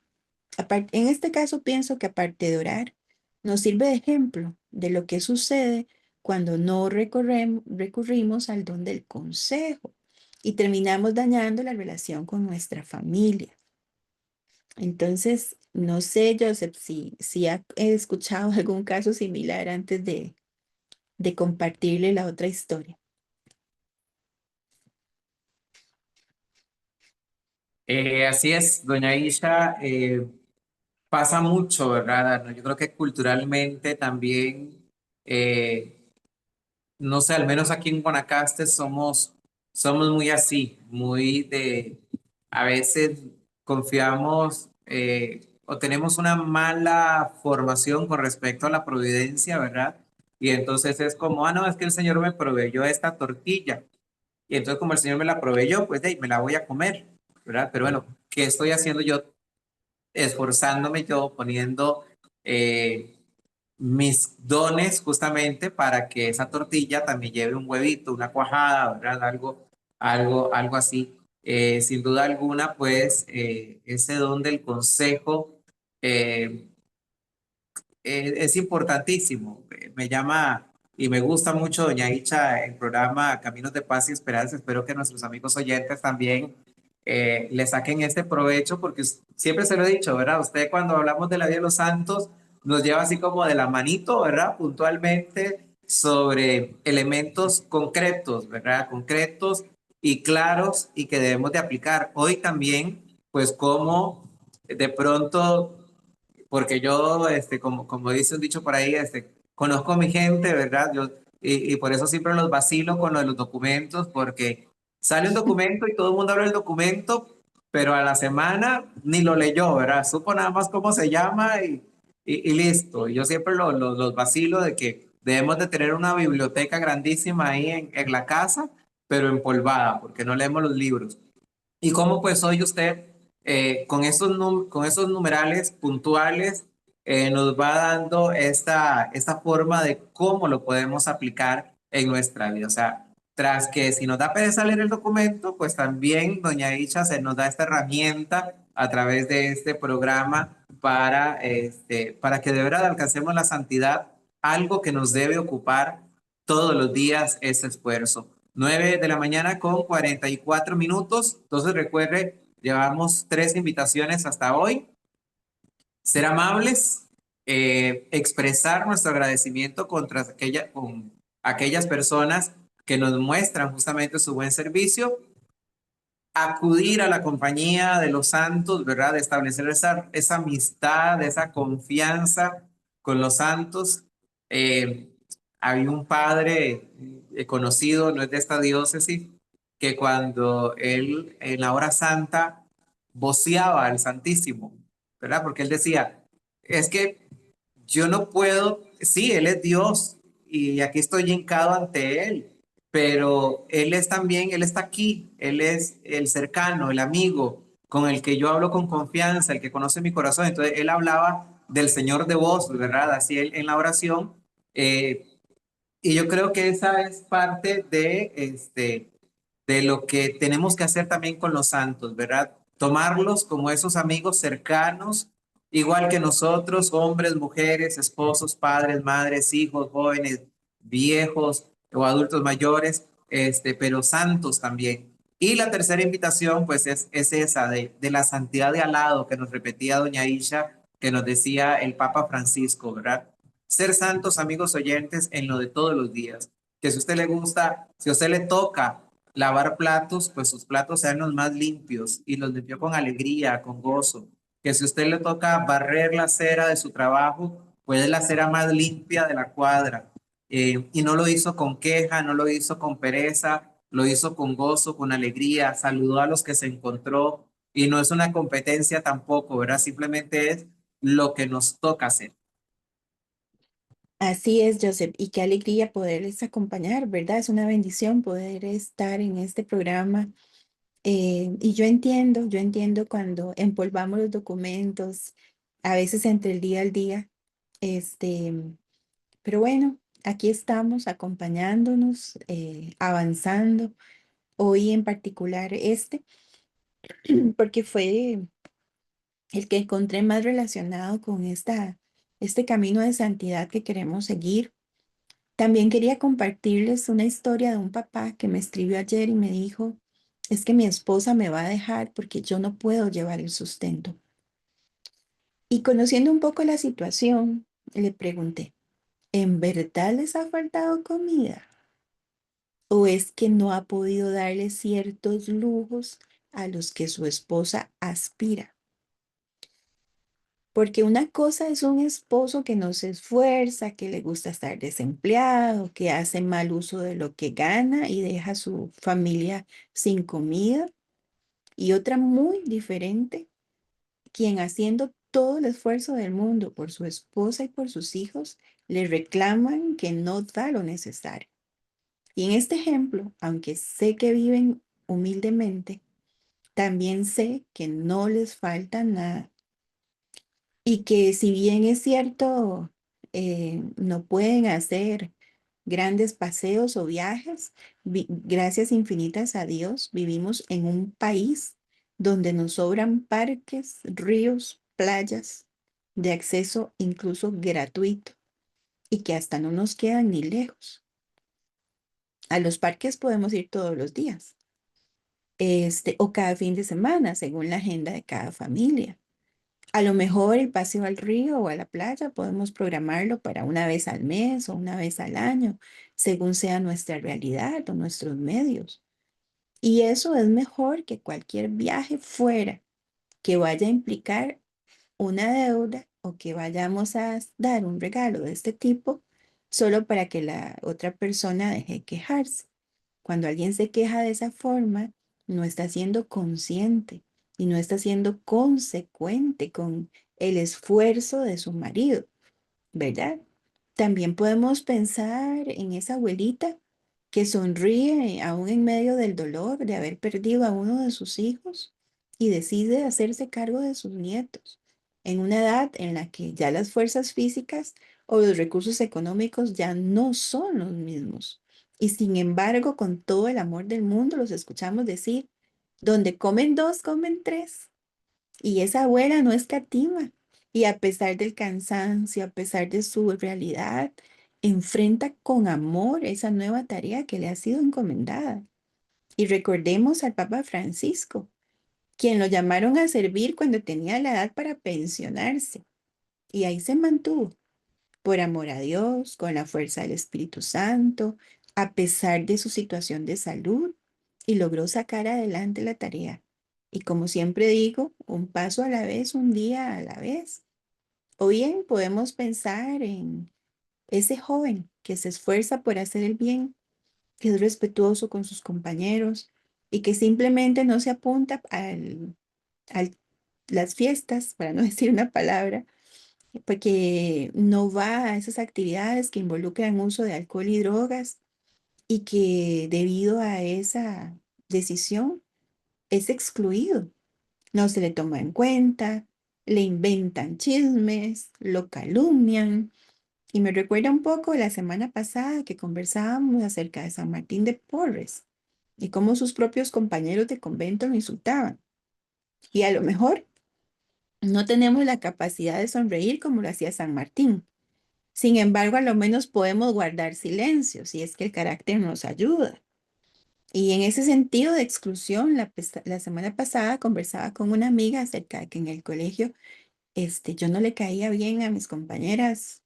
este caso pienso que aparte de orar, nos sirve de ejemplo de lo que sucede cuando no recurrimos al don del consejo y terminamos dañando la relación con nuestra familia. Entonces, No sé, Joseph, si ha escuchado algún caso similar antes de compartirle la otra historia. Así es, doña Isha, pasa mucho, ¿verdad? Yo creo que culturalmente también, no sé, al menos aquí en Guanacaste somos muy así, muy de, a veces confiamos o tenemos una mala formación con respecto a la providencia, ¿verdad? Y entonces es como, ah, no, es que el Señor me proveyó esta tortilla. Y entonces como el Señor me la proveyó, pues me la voy a comer, ¿verdad? Pero bueno, ¿qué estoy haciendo yo? Esforzándome yo, poniendo eh, mis dones justamente para que esa tortilla también lleve un huevito, una cuajada, ¿verdad? Algo así. Sin duda alguna, pues ese don del consejo eh, es importantísimo. Me llama y me gusta mucho, doña Icha, el programa Caminos de Paz y Esperanza. Espero que nuestros amigos oyentes también le saquen este provecho, porque siempre se lo he dicho, ¿verdad? Usted cuando hablamos de la vida de los santos nos lleva así como de la manito, ¿verdad? Puntualmente sobre elementos concretos, ¿verdad? Concretos y claros y que debemos de aplicar. Hoy también, pues como de pronto porque yo, como dice un dicho por ahí, conozco a mi gente, ¿verdad? Y por eso siempre los vacilo con lo de los documentos, porque sale un documento y todo el mundo habla del documento, pero a la semana ni lo leyó, ¿verdad? Supo nada más cómo se llama y listo. Yo siempre los vacilo de que debemos de tener una biblioteca grandísima ahí en la casa, pero empolvada, porque no leemos los libros. ¿Y cómo pues hoy usted con esos numerales puntuales nos va dando esta forma de cómo lo podemos aplicar en nuestra vida? O sea, tras que si nos da pereza leer el documento, pues también doña Icha se nos da esta herramienta a través de este programa para que de verdad alcancemos la santidad, algo que nos debe ocupar todos los días ese esfuerzo. 9 de la mañana con 44 minutos. Entonces recuerde, llevamos 3 invitaciones hasta hoy. Ser amables, expresar nuestro agradecimiento con aquellas personas que nos muestran justamente su buen servicio, acudir a la compañía de los santos, ¿verdad? De establecer esa amistad, esa confianza con los santos. Eh, Había un padre conocido, no es de esta diócesis, que cuando él en la hora santa voceaba al Santísimo, ¿verdad? Porque él decía, es que yo no puedo, sí, Él es Dios y aquí estoy hincado ante Él, pero Él es también, Él está aquí, Él es el cercano, el amigo con el que yo hablo con confianza, el que conoce mi corazón. Entonces Él hablaba del Señor de voz, ¿verdad? Así él en la oración. eh, y yo creo que esa es parte de lo que tenemos que hacer también con los santos, ¿verdad? Tomarlos como esos amigos cercanos, igual que nosotros, hombres, mujeres, esposos, padres, madres, hijos, jóvenes, viejos o adultos mayores, pero santos también. Y la tercera invitación, pues, es esa de la santidad de al lado que nos repetía doña Isha, que nos decía el Papa Francisco, ¿verdad? Ser santos, amigos oyentes, en lo de todos los días. Que si a usted le gusta, si a usted le toca lavar platos, pues sus platos sean los más limpios y los limpió con alegría, con gozo. Que si a usted le toca barrer la acera de su trabajo, pues es la acera más limpia de la cuadra. Y no lo hizo con queja, no lo hizo con pereza, lo hizo con gozo, con alegría, saludó a los que se encontró y no es una competencia tampoco, ¿verdad? Simplemente es lo que nos toca hacer. Así es, Joseph, y qué alegría poderles acompañar, ¿verdad? Es una bendición poder estar en este programa. Y yo entiendo cuando empolvamos los documentos, a veces entre el día al día, este, pero bueno, aquí estamos acompañándonos, avanzando. Hoy en particular porque fue el que encontré más relacionado con este camino de santidad que queremos seguir. También quería compartirles una historia de un papá que me escribió ayer y me dijo, es que mi esposa me va a dejar porque yo no puedo llevar el sustento. Y conociendo un poco la situación, le pregunté, ¿en verdad les ha faltado comida? ¿O es que no ha podido darle ciertos lujos a los que su esposa aspira? Porque una cosa es un esposo que no se esfuerza, que le gusta estar desempleado, que hace mal uso de lo que gana y deja a su familia sin comida. Y otra muy diferente, quien haciendo todo el esfuerzo del mundo por su esposa y por sus hijos, le reclaman que no da lo necesario. Y en este ejemplo, aunque sé que viven humildemente, también sé que no les falta nada. Y que si bien es cierto, no pueden hacer grandes paseos o viajes, gracias infinitas a Dios, vivimos en un país donde nos sobran parques, ríos, playas de acceso incluso gratuito y que hasta no nos quedan ni lejos. A los parques podemos ir todos los días, o cada fin de semana, según la agenda de cada familia. A lo mejor el paseo al río o a la playa podemos programarlo para una vez al mes o una vez al año, según sea nuestra realidad o nuestros medios. Y eso es mejor que cualquier viaje fuera que vaya a implicar una deuda o que vayamos a dar un regalo de este tipo solo para que la otra persona deje de quejarse. Cuando alguien se queja de esa forma, no está siendo consciente y no está siendo consecuente con el esfuerzo de su marido, ¿verdad? También podemos pensar en esa abuelita que sonríe aún en medio del dolor de haber perdido a uno de sus hijos y decide hacerse cargo de sus nietos en una edad en la que ya las fuerzas físicas o los recursos económicos ya no son los mismos. Y sin embargo, con todo el amor del mundo, los escuchamos decir, donde comen dos, comen tres. Y esa abuela no escatima. Y a pesar del cansancio, a pesar de su realidad, enfrenta con amor esa nueva tarea que le ha sido encomendada. Y recordemos al Papa Francisco, quien lo llamaron a servir cuando tenía la edad para pensionarse. Y ahí se mantuvo, por amor a Dios, con la fuerza del Espíritu Santo, a pesar de su situación de salud, y logró sacar adelante la tarea. Y como siempre digo, un paso a la vez, un día a la vez. O bien podemos pensar en ese joven que se esfuerza por hacer el bien, que es respetuoso con sus compañeros y que simplemente no se apunta a las fiestas, para no decir una palabra, porque no va a esas actividades que involucran uso de alcohol y drogas y que debido a esa decisión es excluido. No se le toma en cuenta, le inventan chismes, lo calumnian. Y me recuerda un poco la semana pasada que conversábamos acerca de San Martín de Porres y cómo sus propios compañeros de convento lo insultaban. Y a lo mejor no tenemos la capacidad de sonreír como lo hacía San Martín. Sin embargo, a lo menos podemos guardar silencio si es que el carácter nos ayuda. Y en ese sentido de exclusión, la semana pasada conversaba con una amiga acerca de que en el colegio yo no le caía bien a mis compañeras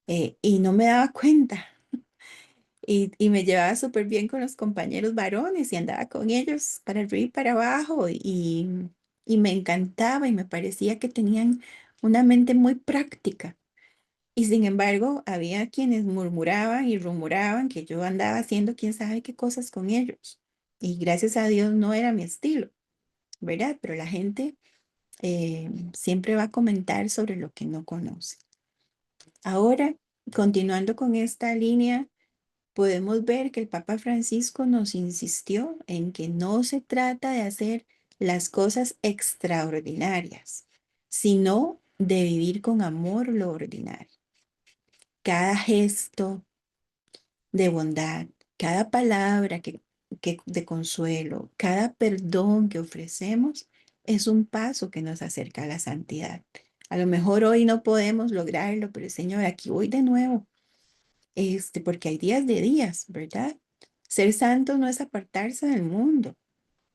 y no me daba cuenta. Y me llevaba súper bien con los compañeros varones y andaba con ellos para arriba y para abajo y me encantaba y me parecía que tenían una mente muy práctica. Y sin embargo, había quienes murmuraban y rumoraban que yo andaba haciendo quién sabe qué cosas con ellos. Y gracias a Dios no era mi estilo, ¿verdad? Pero la gente siempre va a comentar sobre lo que no conoce. Ahora, continuando con esta línea, podemos ver que el Papa Francisco nos insistió en que no se trata de hacer las cosas extraordinarias, sino de vivir con amor lo ordinario. Cada gesto de bondad, cada palabra de consuelo, cada perdón que ofrecemos es un paso que nos acerca a la santidad. A lo mejor hoy no podemos lograrlo, pero Señor, aquí voy de nuevo, porque hay días de días, ¿verdad? Ser santo no es apartarse del mundo,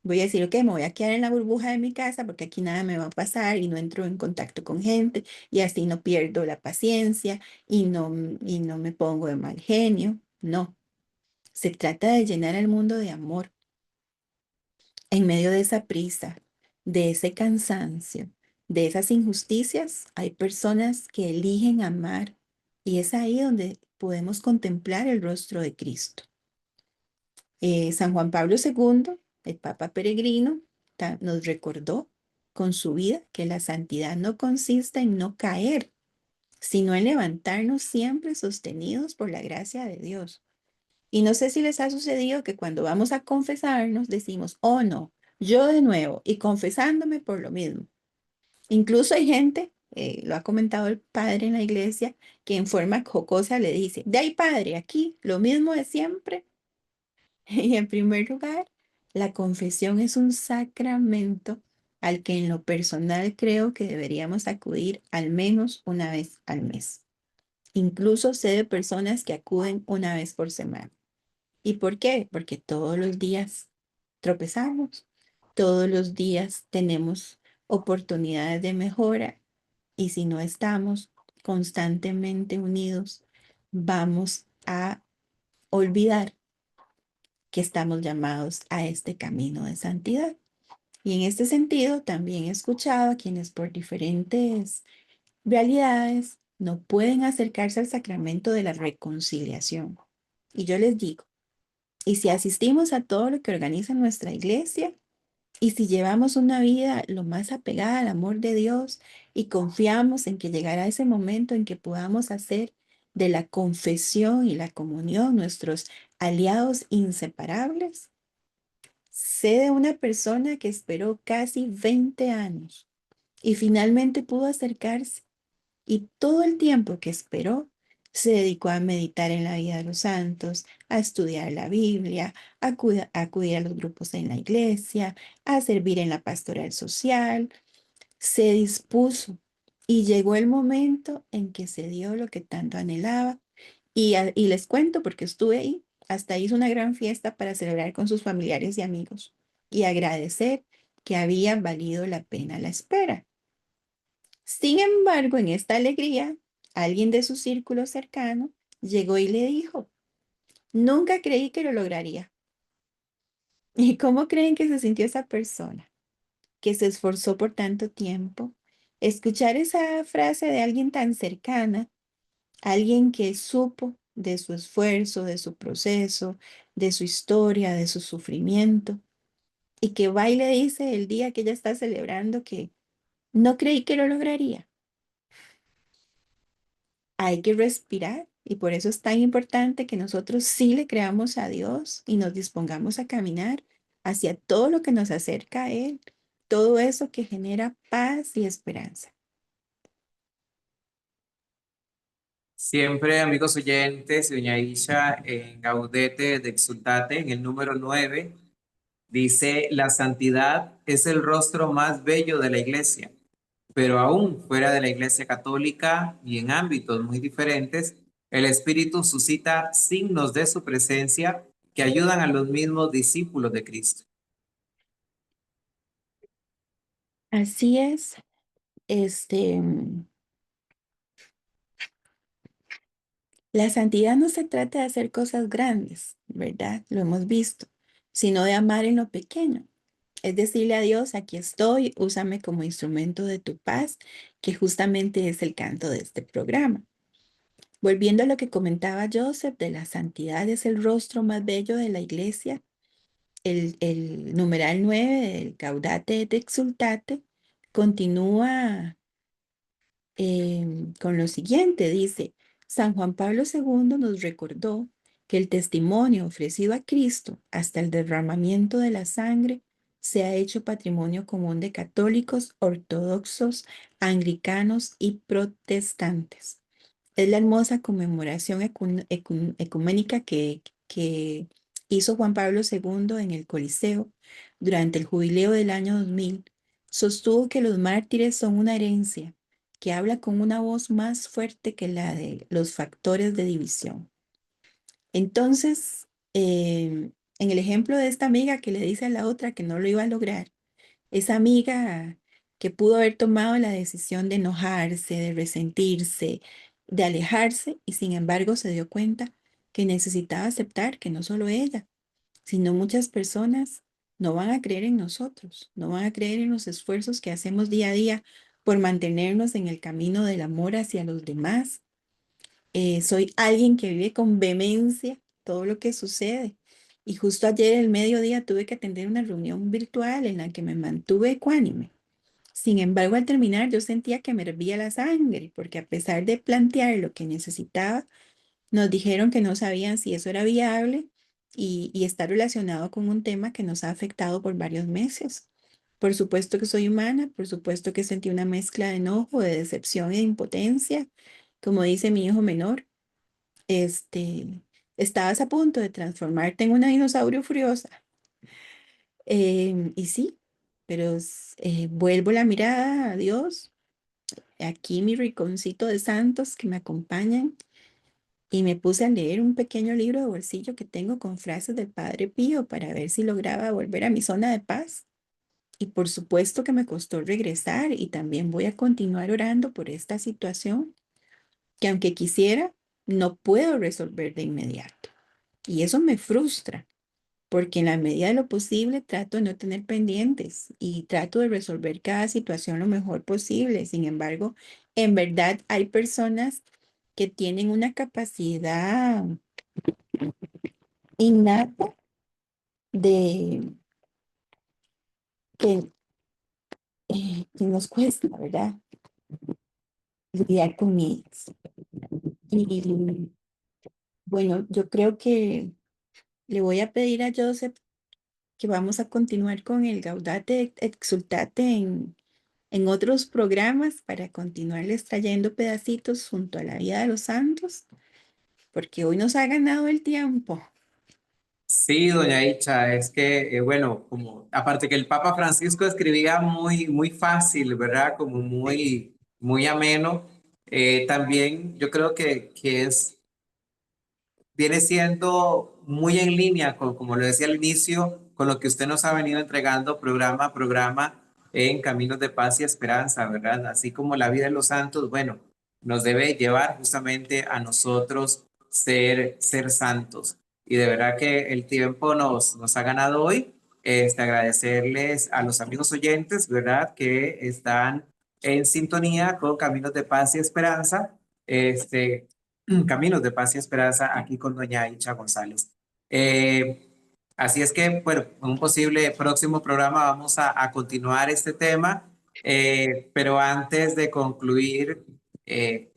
Voy a decir, ok, me voy a quedar en la burbuja de mi casa porque aquí nada me va a pasar y no entro en contacto con gente y así no pierdo la paciencia y no me pongo de mal genio. No, se trata de llenar el mundo de amor en medio de esa prisa, de ese cansancio, de esas injusticias. Hay personas que eligen amar y es ahí donde podemos contemplar el rostro de Cristo. San Juan Pablo II, el Papa peregrino, nos recordó con su vida que la santidad no consiste en no caer, sino en levantarnos siempre sostenidos por la gracia de Dios. Y no sé si les ha sucedido que cuando vamos a confesarnos decimos, oh no, yo de nuevo, y confesándome por lo mismo. Incluso hay gente, lo ha comentado el padre en la iglesia, que en forma jocosa le dice, de ahí padre, aquí lo mismo de siempre. Y en primer lugar, la confesión es un sacramento al que en lo personal creo que deberíamos acudir al menos una vez al mes. Incluso sé de personas que acuden una vez por semana. ¿Y por qué? Porque todos los días tropezamos, todos los días tenemos oportunidades de mejora y si no estamos constantemente unidos, vamos a olvidar que estamos llamados a este camino de santidad. Y en este sentido, también he escuchado a quienes por diferentes realidades no pueden acercarse al sacramento de la reconciliación. Y yo les digo, y si asistimos a todo lo que organiza nuestra iglesia, y si llevamos una vida lo más apegada al amor de Dios y confiamos en que llegará ese momento en que podamos hacer de la confesión y la comunión nuestros aliados inseparables, sé de una persona que esperó casi 20 años y finalmente pudo acercarse y todo el tiempo que esperó se dedicó a meditar en la vida de los santos, a estudiar la Biblia, a acudir a los grupos en la iglesia, a servir en la pastoral social. Se dispuso y llegó el momento en que se dio lo que tanto anhelaba. Y les cuento porque estuve ahí, hasta hizo una gran fiesta para celebrar con sus familiares y amigos y agradecer que había valido la pena la espera. Sin embargo, en esta alegría, alguien de su círculo cercano llegó y le dijo, nunca creí que lo lograría. ¿Y cómo creen que se sintió esa persona que se esforzó por tanto tiempo? Escuchar esa frase de alguien tan cercana, alguien que supo de su esfuerzo, de su proceso, de su historia, de su sufrimiento, y que va y le dice el día que ella está celebrando que no creí que lo lograría. Hay que respirar y por eso es tan importante que nosotros sí le creamos a Dios y nos dispongamos a caminar hacia todo lo que nos acerca a Él, todo eso que genera paz y esperanza. Siempre, amigos oyentes, doña Isha, en Gaudete de Exultate, en el número 9 dice, la santidad es el rostro más bello de la iglesia, pero aún fuera de la iglesia católica y en ámbitos muy diferentes, el Espíritu suscita signos de su presencia que ayudan a los mismos discípulos de Cristo. Así es, este, la santidad no se trata de hacer cosas grandes, ¿verdad? Lo hemos visto, sino de amar en lo pequeño. Es decirle a Dios, aquí estoy, úsame como instrumento de tu paz, que justamente es el canto de este programa. Volviendo a lo que comentaba Joseph de la santidad es el rostro más bello de la iglesia, el numeral 9 del Gaudate et Exsultate continúa con lo siguiente, dice, San Juan Pablo II nos recordó que el testimonio ofrecido a Cristo hasta el derramamiento de la sangre se ha hecho patrimonio común de católicos, ortodoxos, anglicanos y protestantes. Es la hermosa conmemoración ecuménica que hizo Juan Pablo II en el Coliseo durante el jubileo del año 2000. Sostuvo que los mártires son una herencia que habla con una voz más fuerte que la de los factores de división. Entonces, En el ejemplo de esta amiga que le dice a la otra que no lo iba a lograr, esa amiga que pudo haber tomado la decisión de enojarse, de resentirse, de alejarse, y sin embargo se dio cuenta que necesitaba aceptar que no solo ella, sino muchas personas no van a creer en nosotros, no van a creer en los esfuerzos que hacemos día a día por mantenernos en el camino del amor hacia los demás. Soy alguien que vive con vehemencia todo lo que sucede. Y justo ayer, el mediodía, tuve que atender una reunión virtual en la que me mantuve ecuánime. Sin embargo, al terminar, yo sentía que me hervía la sangre, porque a pesar de plantear lo que necesitaba, nos dijeron que no sabían si eso era viable y está relacionado con un tema que nos ha afectado por varios meses. Por supuesto que soy humana, por supuesto que sentí una mezcla de enojo, de decepción e impotencia. Como dice mi hijo menor, estabas a punto de transformarte en una dinosaurio furiosa. Y sí, pero vuelvo la mirada a Dios, aquí mi rinconcito de santos que me acompañan, y me puse a leer un pequeño libro de bolsillo que tengo con frases del Padre Pío para ver si lograba volver a mi zona de paz. Y por supuesto que me costó regresar y también voy a continuar orando por esta situación que aunque quisiera, no puedo resolver de inmediato. Y eso me frustra, porque en la medida de lo posible trato de no tener pendientes y trato de resolver cada situación lo mejor posible. Sin embargo, en verdad hay personas que tienen una capacidad innata de que, que nos cuesta, ¿verdad? Lidiar con ellos. Y bueno, yo creo que le voy a pedir a Joseph que vamos a continuar con el Gaudate et Exultate en otros programas para continuarles trayendo pedacitos junto a la vida de los santos, porque hoy nos ha ganado el tiempo. Sí, doña Icha, es que, bueno, como aparte que el Papa Francisco escribía muy fácil, ¿verdad? Como muy ameno, también yo creo que viene siendo muy en línea con, como lo decía al inicio, con lo que usted nos ha venido entregando programa a programa en Caminos de Paz y Esperanza, ¿verdad? Así como la vida de los santos, bueno, nos debe llevar justamente a nosotros ser santos. Y de verdad que el tiempo nos ha ganado hoy. Agradecerles a los amigos oyentes, ¿verdad? Que están en sintonía con Caminos de Paz y Esperanza. Caminos de Paz y Esperanza aquí con doña Icha González. Así es que, bueno, en un posible próximo programa vamos a continuar este tema, pero antes de concluir, eh,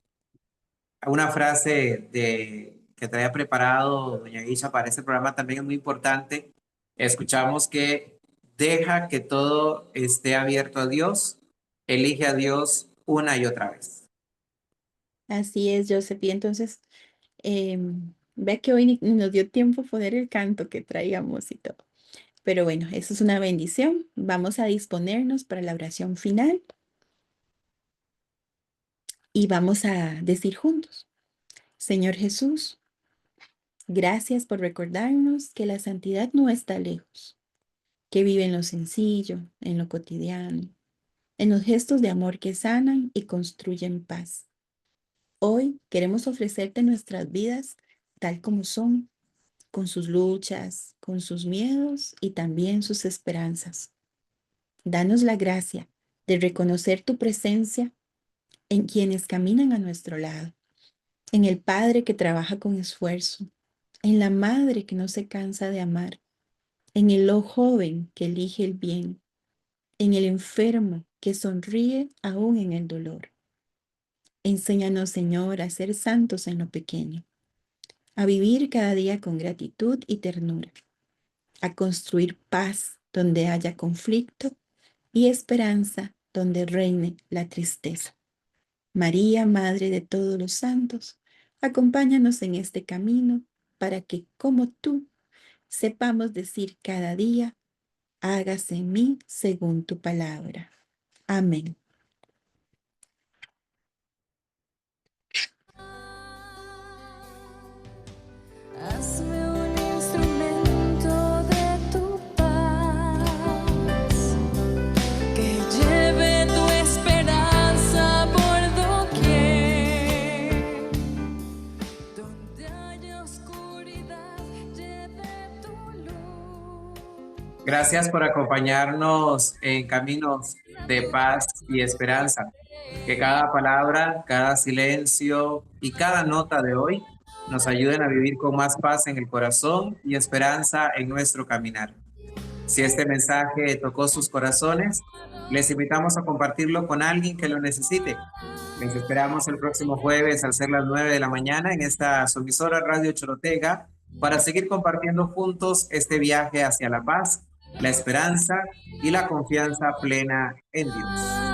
una frase que traía preparado doña Icha para este programa también es muy importante. Escuchamos que deja que todo esté abierto a Dios, elige a Dios una y otra vez. Así es, Joseph. Y entonces, ve que hoy ni nos dio tiempo poner el canto que traíamos y todo. Pero bueno, eso es una bendición. Vamos a disponernos para la oración final y vamos a decir juntos, Señor Jesús, gracias por recordarnos que la santidad no está lejos, que vive en lo sencillo, en lo cotidiano, en los gestos de amor que sanan y construyen paz. Hoy queremos ofrecerte nuestras vidas tal como son, con sus luchas, con sus miedos y también sus esperanzas. Danos la gracia de reconocer tu presencia en quienes caminan a nuestro lado, en el Padre que trabaja con esfuerzo, en la Madre que no se cansa de amar, en el joven que elige el bien, en el enfermo que sonríe aún en el dolor. Enséñanos, Señor, a ser santos en lo pequeño, a vivir cada día con gratitud y ternura, a construir paz donde haya conflicto y esperanza donde reine la tristeza. María, Madre de todos los santos, acompáñanos en este camino para que, como tú, sepamos decir cada día, hágase en mí según tu palabra. Amén. Hazme un instrumento oscuridad lleve tu luz. Gracias por acompañarnos en caminos de paz y esperanza. Que cada palabra, cada silencio y cada nota de hoy nos ayuden a vivir con más paz en el corazón y esperanza en nuestro caminar. Si este mensaje tocó sus corazones, les invitamos a compartirlo con alguien que lo necesite. Les esperamos el próximo jueves al ser las 9 de la mañana en esta su emisora Radio Chorotega para seguir compartiendo juntos este viaje hacia la paz, la esperanza y la confianza plena en Dios.